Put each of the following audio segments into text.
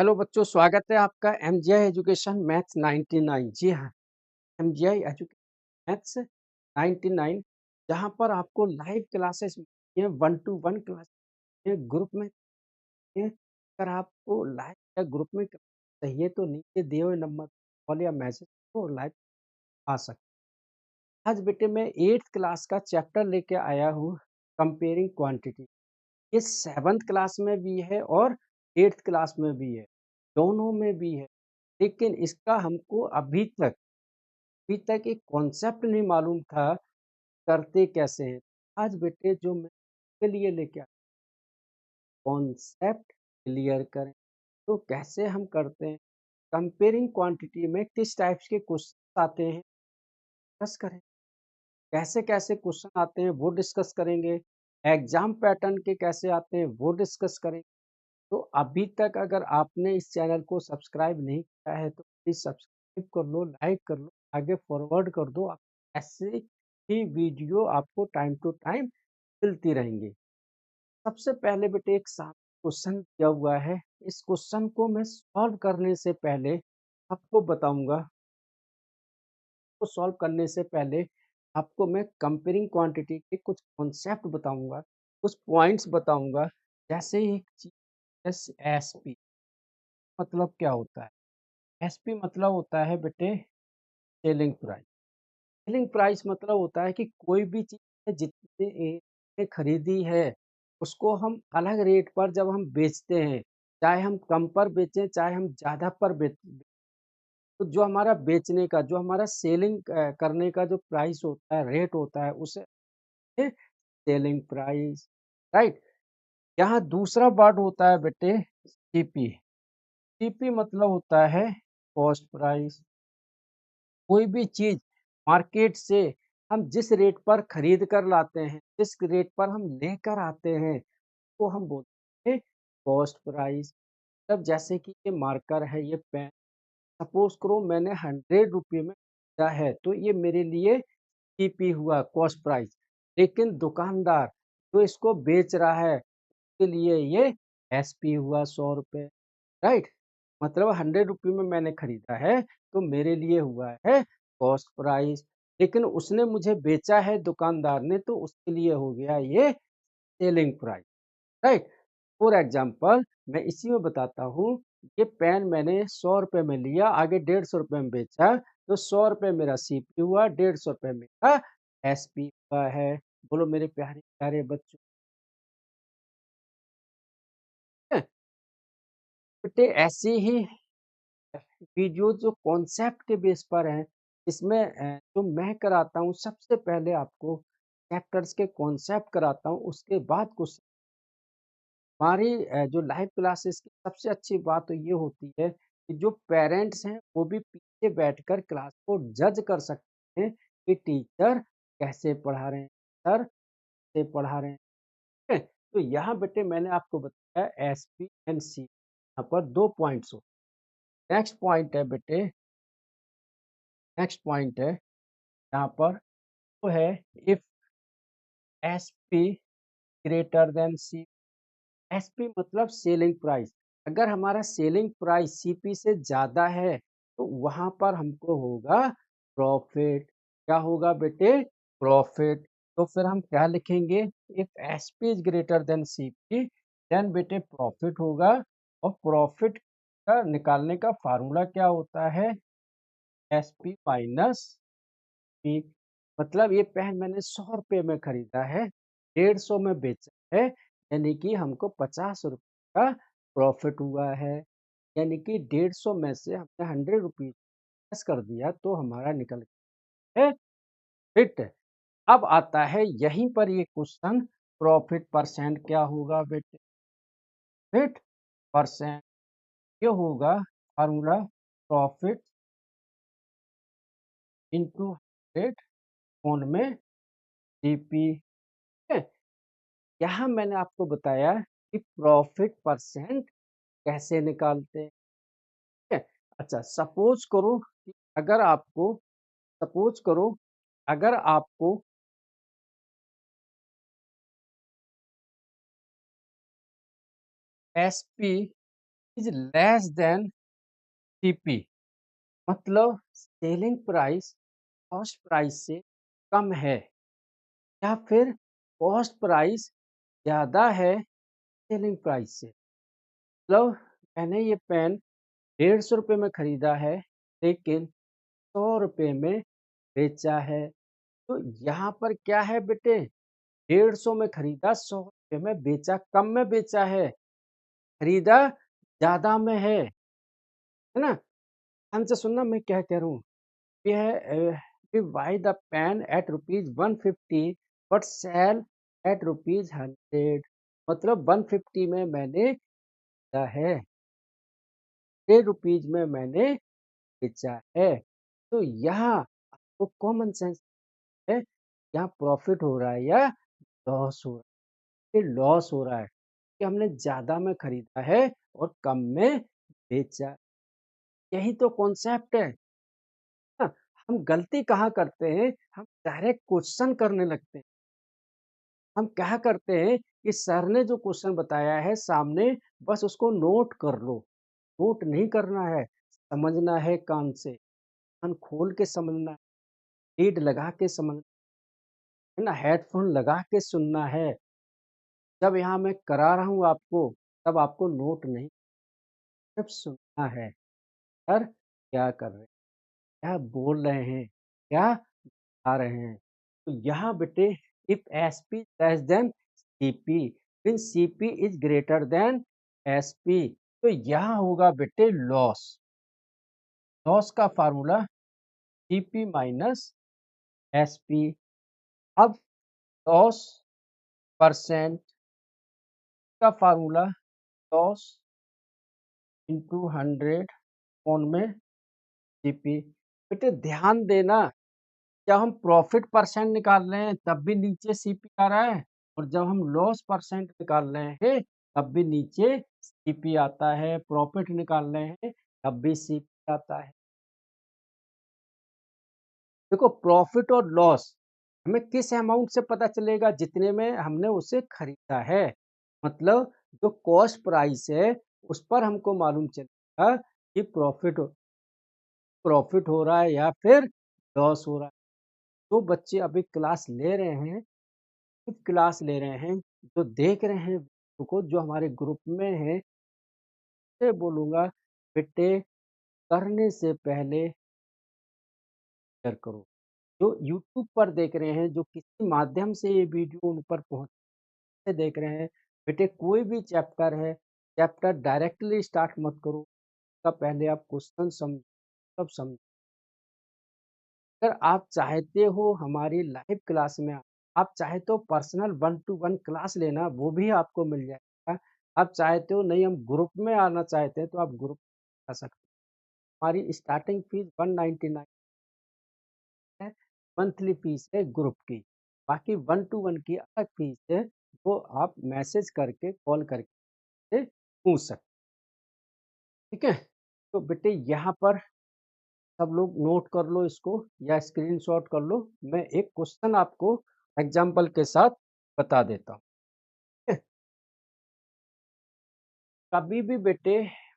Hello बच्चों, स्वागत है आपका एमजीआई एजुकेशन मैथ्स 99। जी हाँ, एमजीआई एजुकेशन मैथ्स 99 जहाँ पर आपको लाइव क्लासेस मिलती हैं, 1 टू 1 क्लास ग्रुप में हैं। अगर आपको लाइव या ग्रुप में क्लास चाहिए तो नीचे दिए हुए नंबर कॉल या मैसेज को लाइव आ सकते हैं। आज बेटे मैं 8th क्लास का चैप्टर लेके आया हूँ, कंपेयरिंग क्वांटिटी। ये 7th क्लास में भी है और 8th क्लास में भी है, दोनों में भी है। लेकिन इसका हमको अभी तक एक कॉन्सेप्ट नहीं मालूम था, करते कैसे हैं। आज बेटे जो मैं आपके लिए लेके आया कॉन्सेप्ट क्लियर करें, तो कैसे हम करते हैं। कंपेयरिंग क्वांटिटी में किस टाइप्स के क्वेश्चन आते हैं डिस्कस करें, कैसे-कैसे क्वेश्चन आते हैं वो डिस्कस करेंगे, एग्जाम पैटर्न के कैसे आते हैं वो डिस्कस करेंगे। तो अभी तक अगर आपने इस चैनल को सब्सक्राइब नहीं किया है तो प्लीज सब्सक्राइब कर लो, लाइक कर लो, आगे फॉरवर्ड कर दो। ऐसे ही वीडियो आपको टाइम टू टाइम मिलती रहेंगी। सबसे पहले बेटे एक सामने क्वेश्चन दिया हुआ है। इस क्वेश्चन को मैं सॉल्व करने से पहले आपको बताऊंगा, को सॉल्व करने से पहले आपको मैं कंपेयरिंग क्वांटिटी के कुछ कॉन्सेप्ट बताऊंगा, कुछ पॉइंट्स बताऊंगा। जैसे एक चीज एसपी मतलब क्या होता है। एसपी मतलब होता है बेटे सेलिंग प्राइस। सेलिंग प्राइस मतलब होता है कि कोई भी चीज़ जितने में खरीदी है उसको हम अलग रेट पर जब हम बेचते हैं, चाहे हम कम पर बेचें चाहे हम ज़्यादा पर बेचें, तो जो हमारा बेचने का जो हमारा सेलिंग करने का जो प्राइस होता है, रेट होता है, उसे सेलिंग प्राइस, राइट। यहाँ दूसरा वर्ड होता है बेटे सीपी। सीपी मतलब होता है कॉस्ट प्राइस। कोई भी चीज मार्केट से हम जिस रेट पर खरीद कर लाते हैं, जिस रेट पर हम लेकर आते हैं, वो हम बोलते हैं कॉस्ट प्राइस। तब जैसे कि ये मार्कर है, ये पेन, सपोज करो मैंने 100 रुपये में खरीदा है तो ये मेरे लिए सीपी हुआ, कॉस्ट प्राइस। लेकिन दुकानदार जो इसको बेच रहा है उसके लिए ये एसपी हुआ, 100 रुपये, राइट। मतलब 100 रुपये में मैंने खरीदा है तो मेरे लिए हुआ है कॉस्ट प्राइस। लेकिन उसने मुझे बेचा है दुकानदार ने तो उसके लिए हो गया ये selling price, right. For example मैं इसी में बताता हूँ। ये पेन मैंने 100 रुपये में लिया, आगे 150 रुपये में बेचा, तो 100 रुपये मेरा सीपी हुआ, 150 रुपये मेरा एसपी हुआ है। बोलो मेरे प्यारे प्यारे बच्चों, बेटे ऐसी ही वीडियो जो कॉन्सेप्ट के बेस पर है, इसमें जो मैं कराता हूँ सबसे पहले आपको चैप्टर्स के कॉन्सेप्ट कराता हूँ, उसके बाद कुछ हमारी जो लाइव क्लासेस की सबसे अच्छी बात तो ये होती है कि जो पेरेंट्स हैं वो भी पीछे बैठकर क्लास को जज कर सकते हैं कि टीचर कैसे पढ़ा रहे हैं, सर कैसे पढ़ा रहे हैं, ठीक है? तो यहाँ बेटे मैंने आपको बताया एस पी एंड सी, यहाँ पर 2 पॉइंट्स हो। नेक्स्ट पॉइंट है बेटे, नेक्स्ट पॉइंट है यहाँ पर, वो है if S P greater than C. SP मतलब सेलिंग प्राइस। अगर हमारा सेलिंग प्राइस सीपी से ज्यादा है तो वहां पर हमको होगा प्रॉफिट। क्या होगा बेटे? प्रॉफिट। तो फिर हम क्या लिखेंगे? If SP is greater than CP then बेटे प्रॉफिट होगा। और प्रॉफिट का निकालने का फार्मूला क्या होता है? SP minus P. मतलब ये पेन मैंने 100 रुपये में खरीदा है, 150 में बेचा है, यानी कि हमको 50 रुपये का प्रॉफिट हुआ है। यानी कि 150 में से हमने 100 रुपीज लेस कर दिया तो हमारा निकल गया है फिट। अब आता है यहीं पर ये क्वेश्चन, प्रॉफिट परसेंट क्या होगा बेटे? फिट परसेंट, ये होगा फार्मूला प्रॉफिट इंटू 100 कोण में जीपी। यहाँ मैंने आपको बताया कि प्रॉफिट परसेंट कैसे निकालते हैं, ठीक है? अच्छा सपोज करो कि अगर आपको, सपोज करो अगर आपको SP is less than CP, मतलब सेलिंग प्राइस कॉस्ट प्राइस से कम है या फिर कॉस्ट प्राइस ज़्यादा है सेलिंग प्राइस से। मतलब मैंने ये पेन 150 रुपये में खरीदा है लेकिन 100 रुपये में बेचा है। तो यहाँ पर क्या है बेटे, 150 में खरीदा, 100 रुपये में बेचा, कम में बेचा है, खरीदा ज़्यादा में है ना? ध्यान से सुनना मैं क्या कह रहा हूँ। ये है we buy the pen at rupees 150 but sell at rupees 100, मतलब 150 में मैंने खरीदा है, 100 रुपीज में मैंने बेचा है। तो यहाँ आपको कॉमन सेंस है, यहाँ प्रॉफिट हो रहा है या लॉस हो रहा है। ये लॉस हो रहा है कि हमने ज़्यादा में खरीदा है और कम में बेचा। यही तो कॉन्सेप्ट है ना। हम गलती कहाँ करते हैं, हम डायरेक्ट क्वेश्चन करने लगते हैं। हम क्या करते हैं कि सर ने जो क्वेश्चन बताया है सामने, बस उसको नोट कर लो। नोट नहीं करना है, समझना है कान से, कान खोल के समझना है, लीड लगा के समझना है ना, हेडफोन लगा के सुनना है। जब यहाँ मैं करा रहा हूँ आपको, तब आपको नोट नहीं, सिर्फ सुनना है। सर क्या कर रहे हैं, क्या बोल रहे हैं, क्या आ रहे हैं। तो यहाँ बेटे if SP less than CP means CP is greater then SP, तो यहाँ होगा बेटे लॉस। लॉस का फार्मूला सीपी माइनस एसपी। अब लॉस परसेंट का फार्मूला लॉस इंटू 100 कौन में सीपी। बेटे ध्यान देना, जब हम प्रॉफिट परसेंट निकाल रहे हैं तब भी नीचे सीपी आ रहा है, और जब हम लॉस परसेंट निकाल रहे हैं तब भी नीचे सीपी आता है। प्रॉफिट निकाल रहे हैं तब भी सीपी आता है। देखो प्रॉफिट और लॉस हमें किस अमाउंट से पता चलेगा, जितने में हमने उसे खरीदा है। मतलब जो कॉस्ट प्राइस है उस पर हमको मालूम चलेगा कि प्रॉफिट हो रहा है या फिर लॉस हो रहा है। जो बच्चे अभी क्लास ले रहे हैं, खुद क्लास ले रहे हैं, जो देख रहे हैं वीडियो को, जो हमारे ग्रुप में है, से बोलूँगा बेटे करने से पहले शेयर करो। जो यूट्यूब पर देख रहे हैं, जो किसी माध्यम से ये वीडियो उन पर पहुँचते देख रहे हैं, बेटे कोई भी चैप्टर है, चैप्टर डायरेक्टली स्टार्ट मत करो। उसका पहले आप क्वेश्चन समझो, तब समझो। अगर आप चाहते हो हमारी लाइव क्लास में आप चाहे तो पर्सनल 1 टू 1 क्लास लेना, वो भी आपको मिल जाएगा। आप चाहते हो नहीं हम ग्रुप में आना चाहते हैं तो आप ग्रुप में आ सकते हो। हमारी स्टार्टिंग फीस 199 है, मंथली फीस है ग्रुप की। बाकी 1 टू 1 की अलग फीस है, वो आप मैसेज करके कॉल करके पूछ सकते, ठीक है। तो बेटे यहाँ पर सब लोग नोट कर लो इसको या स्क्रीनशॉट कर लो। मैं एक क्वेश्चन आपको एग्जांपल के साथ बता देता हूँ, ठीक है? कभी भी बेटे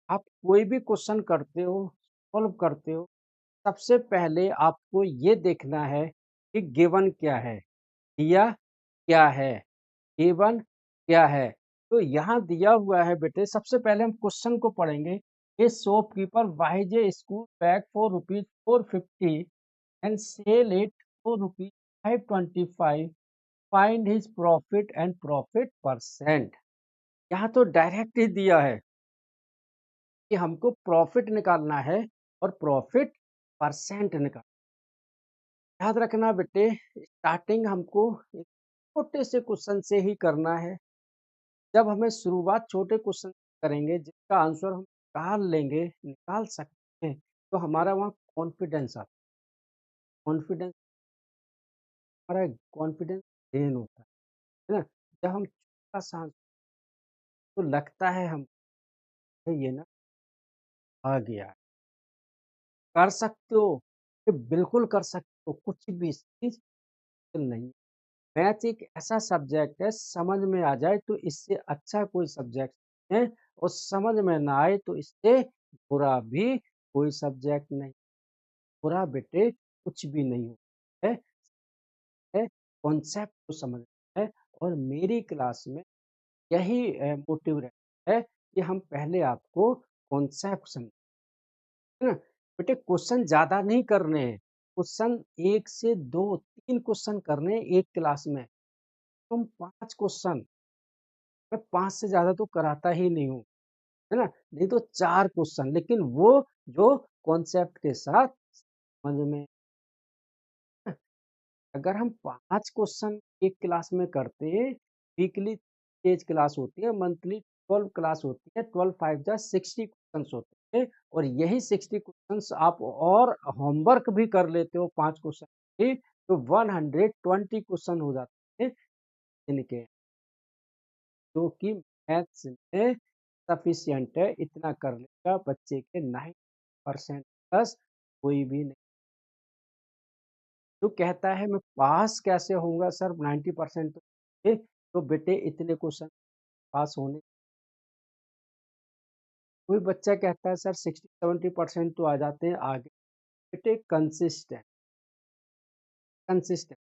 आप कोई भी क्वेश्चन करते हो, सॉल्व करते हो, सबसे पहले आपको ये देखना है कि गिवन क्या है, दिया क्या है, गिवन क्या है। तो यहाँ दिया हुआ है बेटे, सबसे पहले हम क्वेश्चन को पढ़ेंगे। A shopkeeper buys a school bag for rupees 450 and sell it for rupees 525, find his profit and profit percent। यहाँ तो डायरेक्ट ही दिया है कि हमको प्रॉफिट निकालना है और प्रॉफिट परसेंट निकाल। याद रखना बेटे, स्टार्टिंग हमको एक छोटे से क्वेश्चन से ही करना है। जब हमें शुरुआत छोटे क्वेश्चन करेंगे जिसका आंसर हम निकाल लेंगे, निकाल सकते हैं, तो हमारा वहाँ कॉन्फिडेंस आता है। कॉन्फिडेंस, हमारा कॉन्फिडेंस गेन होता है ना। जब हम छोटा सा तो लगता है हम ये ना आ गया, कर सकते हो, ये बिल्कुल कर सकते हो, कुछ भी चीज नहीं। मैथ एक ऐसा सब्जेक्ट है, समझ में आ जाए तो इससे अच्छा कोई सब्जेक्ट है। और समझ में ना आए तो इससे बुरा भी कोई सब्जेक्ट नहीं, बुरा बेटे कुछ भी नहीं होता है, कॉन्सेप्ट को समझना है। और मेरी क्लास में यही मोटिव रहता है कि हम पहले आपको कॉन्सेप्ट समझ, है ना? बेटे क्वेश्चन ज़्यादा नहीं करने हैं, क्वेश्चन 1 से 2, 3 क्वेश्चन करने हैं एक क्लास में। तुम 5 क्वेश्चन, मैं 5 से ज़्यादा तो कराता ही नहीं हूँ, है ना? नहीं तो 4 क्वेश्चन, लेकिन वो जो कॉन्सेप्ट के साथ समझ में, अगर हम 5 क्वेश्चन एक क्लास में करते हैं, वीकली तेज क्लास होती है, मंथली 12 क्लास होती है, 12 5 जा 60 क्वेश्चंस होते हैं, और यही 60 क्वेश्चंस आप और होमवर्क भी कर लेते हो 5 क्वेश्चन की, तो 120 क्वेश्चन हो जाते हैं इनके, जो कि मैथ्स में सफिशिएंट है, इतना कर लेगा बच्चे के 90% प्लस कोई भी नहीं। जो कहता है मैं पास कैसे होऊंगा सर 90% तो बेटे इतने क्वेश्चन पास होने, कोई बच्चा कहता है सर 60-70% तो आ जाते हैं आगे, बेटे कंसिस्टेंट, कंसिस्टेंट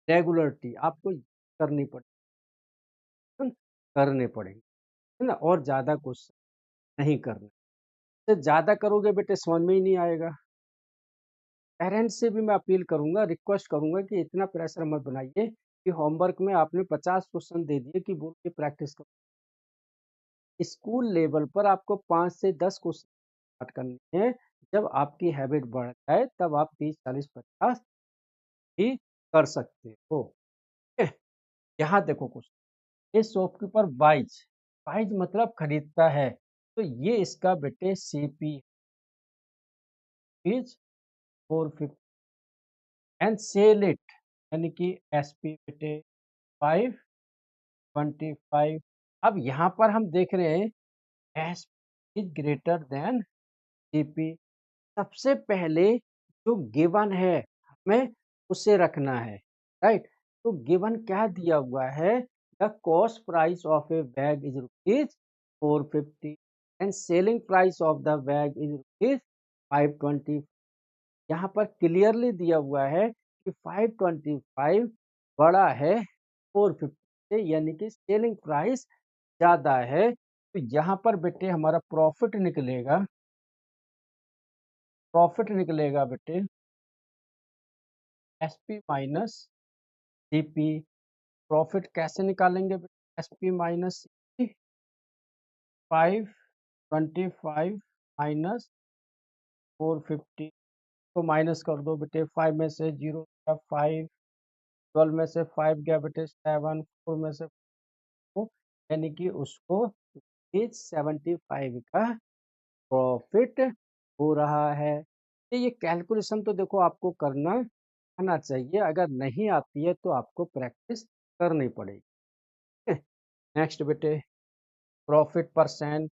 रेगुलरिटी आपको करनी पड़ेगी, करने पड़ेंगे, है ना? और ज्यादा क्वेश्चन नहीं करना, तो ज्यादा करोगे बेटे समझ में ही नहीं आएगा। पेरेंट्स से भी मैं अपील करूंगा, रिक्वेस्ट करूंगा कि इतना प्रेशर मत बनाइए कि होमवर्क में आपने 50 क्वेश्चन दे दिए कि बोल के प्रैक्टिस करो। स्कूल लेवल पर आपको 5 से 10 क्वेश्चन स्टार्ट करने हैं। जब आपकी हैबिट बढ़ जाए तब आप 30, 40, 50 भी कर सकते हो। ठीक है? यहाँ देखो क्वेश्चन, ये शॉपकीपर बाइज, बाइज मतलब खरीदता है, तो ये इसका बेटे CP is 450 and sell it, यानी कि एसपी बेटे 525। अब यहाँ पर हम देख रहे हैं SP is greater than CP. सबसे पहले जो गिवन है हमें उसे रखना है, राइट? तो गिवन क्या दिया हुआ है, the cost price of A bag is rupees 450 and selling price of the bag is rupees 520। यहाँ पर क्लियरली दिया हुआ है कि 525 बड़ा है 450 से, यानी कि सेलिंग प्राइस ज्यादा है, तो यहाँ पर बेटे हमारा प्रॉफिट निकलेगा बेटे एसपी माइनस सीपी। प्रॉफिट कैसे निकालेंगे बेटे, एसपी माइनस सीपी, 525 माइनस 450 को माइनस कर दो बेटे, 5 में से 0 गया 5, 12 में से 5 गया बेटे 7, 4 में से 4, यानी कि उसको 75 का प्रॉफिट हो रहा है। तो ये कैलकुलेशन तो देखो आपको करना आना चाहिए, अगर नहीं आती है तो आपको प्रैक्टिस करनी पड़ेगी। नेक्स्ट बेटे प्रॉफिट परसेंट,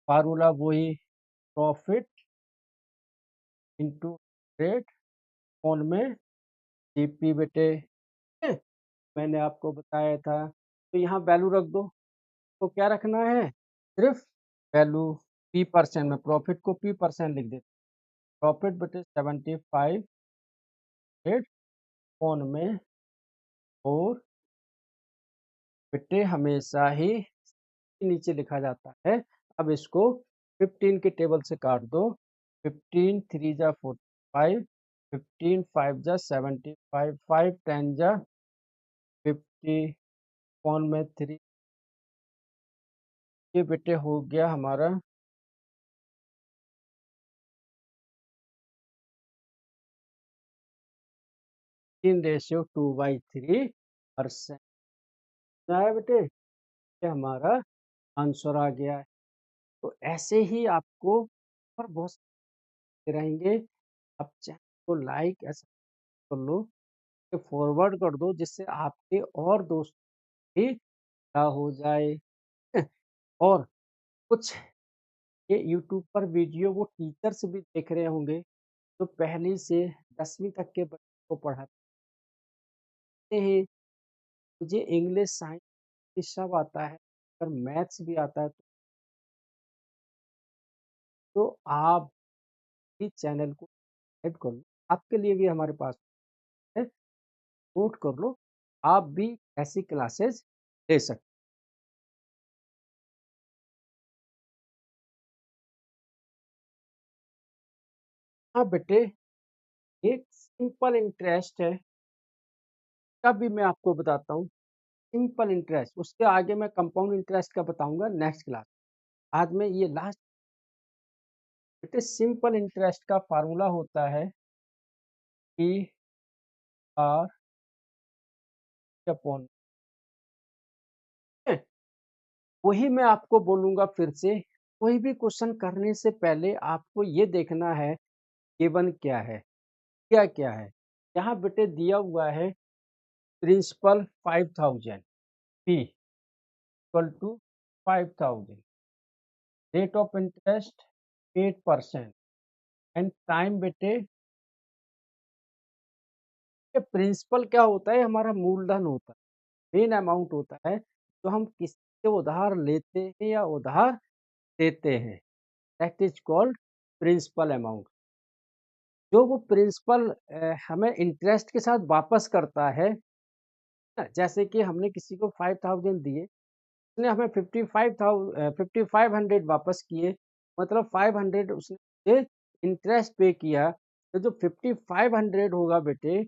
फार्मूला वही, प्रॉफिट इंटू रेट कौन में जीपी बेटे। मैंने आपको बताया था, तो यहाँ वैल्यू रख दो, तो क्या रखना है, सिर्फ वैल्यू पी परसेंट में, प्रॉफिट को पी परसेंट लिख देते, प्रॉफिट बेटे 75 रेट कौन में, और बेटे हमेशा ही नीचे लिखा जाता है। अब इसको 15 के टेबल से काट दो, 15 3 जा 45, 15 5 जा 75, 5 10 जा 50 कौन में 3, ये बेटे हो गया हमारा 3:2/3%। क्या है बेटे, ये हमारा आंसर आ गया है। तो ऐसे ही आपको और बहुत सारे रहेंगे, आप चैनल को लाइक ऐसा कर लो, फॉरवर्ड कर दो, जिससे आपके और दोस्त भी क्या हो जाए। और कुछ ये यूट्यूब पर वीडियो वो टीचर्स भी देख रहे होंगे, जो पहली से 10वीं तक के बच्चों को पढ़ाते हैं, मुझे इंग्लिश साइंस ये सब आता है, अगर मैथ्स भी आता है तो आप भी चैनल को सब्सक्राइब कर लो। आपके लिए भी हमारे पास है, नोट कर लो, आप भी ऐसी क्लासेस ले सकते। हाँ बेटे, एक सिंपल इंटरेस्ट है, तब भी मैं आपको बताता हूँ। सिंपल इंटरेस्ट, उसके आगे मैं कंपाउंड इंटरेस्ट का बताऊंगा नेक्स्ट क्लास। आज में ये लास्ट बेटे, सिंपल इंटरेस्ट का फार्मूला होता है पी आर अपॉन, वही मैं आपको बोलूंगा फिर से। कोई भी क्वेश्चन करने से पहले आपको ये देखना है गिवन क्या है, क्या क्या है। यहाँ बेटे दिया हुआ है principal 5000, P equal to 5000, rate of interest 8%, and time बेटे, ये प्रिंसिपल क्या होता है, हमारा मूलधन होता है, मेन अमाउंट होता है जो हम किसी से उधार लेते हैं या उधार देते हैं, that is called principal amount. जो वो प्रिंसिपल हमें इंटरेस्ट के साथ वापस करता है ना, जैसे कि हमने किसी को 5000 दिए, उसने हमें 5500 वापस किए, मतलब 500 उसने इंटरेस्ट पे किया, तो जो 5500 होगा बेटे,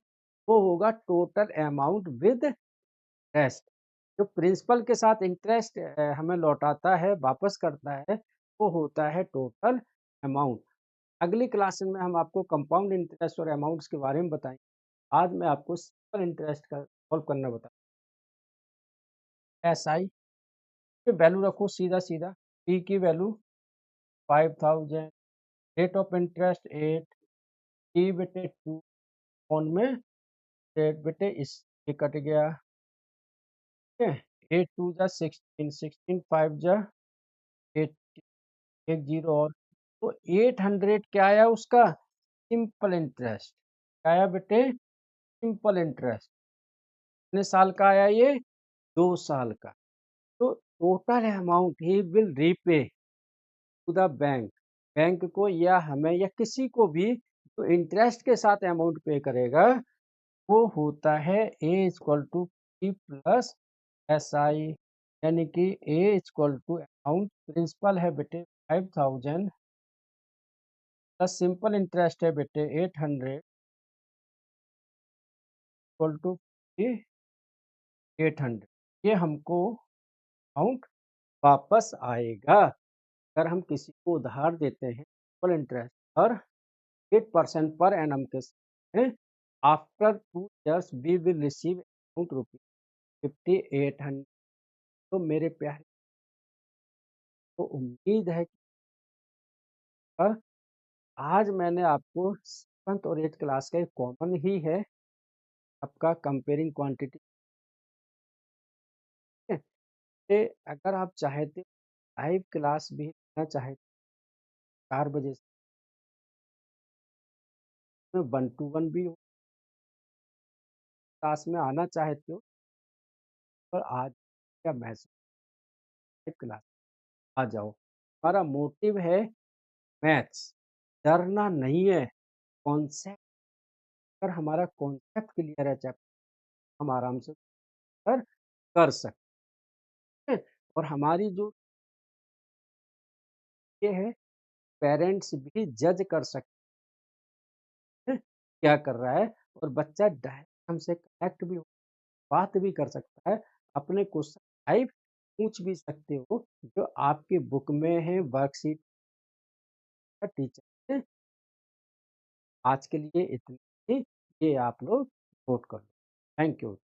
वो होगा टोटल अमाउंट विद रेस्ट। जो प्रिंसिपल के साथ इंटरेस्ट हमें लौटाता है, वापस करता है, वो होता है टोटल अमाउंट। अगली क्लास में हम आपको कंपाउंड इंटरेस्ट और अमाउंट्स के बारे में बताएंगे। आज मैं आपको सिंपल इंटरेस्ट का सॉल्व करना बता। एस आई की वैल्यू रखो, सीधा सीधा पी की value 5000, rate of interest 8, T बेटे 2, ऑन में रेट बेटे इस ये कट गया, ठीक है, 8 2 जा 16, 16 5 जा 8, एक जीरो और, तो 800 क्या आया उसका सिंपल इंटरेस्ट। क्या आया बेटे, सिंपल इंटरेस्ट। कितने साल का आया ये, 2 साल का। तो total amount he will repay to the bank, bank को या हमें या किसी को भी तो इंटरेस्ट के साथ अमाउंट पे करेगा, वो होता है A equal to P plus S I, यानी कि A equal to amount principal है बेटे 5000 प्लस सिंपल इंटरेस्ट है बेटे 800 इक्वल टू 800। ये हमको अमाउंट वापस आएगा अगर हम किसी को उधार देते हैं सिंपल इंटरेस्ट और 8% पर एनम के साथ। After 2 years we will receive amount rupees 5800। तो मेरे प्यारे, तो उम्मीद है कि आज मैंने आपको 7th और 8th क्लास का एक कॉमन ही है आपका कंपेयरिंग क्वांटिटी है। ये अगर आप चाहे तो लाइव क्लास भी लेना चाहे 4 बजे से 1 to 1 भी हो, क्लास में आना चाहते हो, पर आज क्या मैसेज क्लास आ जाओ। हमारा मोटिव है मैथ्स, डरना नहीं है। कॉन्सेप्ट, अगर हमारा कॉन्सेप्ट क्लियर है चैप्टर, हम आराम से कर कर सकते हैं। और हमारी जो ये है, पेरेंट्स भी जज कर सकते हैं क्या कर रहा है, और बच्चा डायरेक्ट हमसे कनेक्ट भी बात भी कर सकता है, अपने क्वेश्चन लाइव पूछ भी सकते हो जो आपकी बुक में है वर्कशीट का टीचर। आज के लिए इतना ही, ये आप लोग नोट कर लो। Thank you.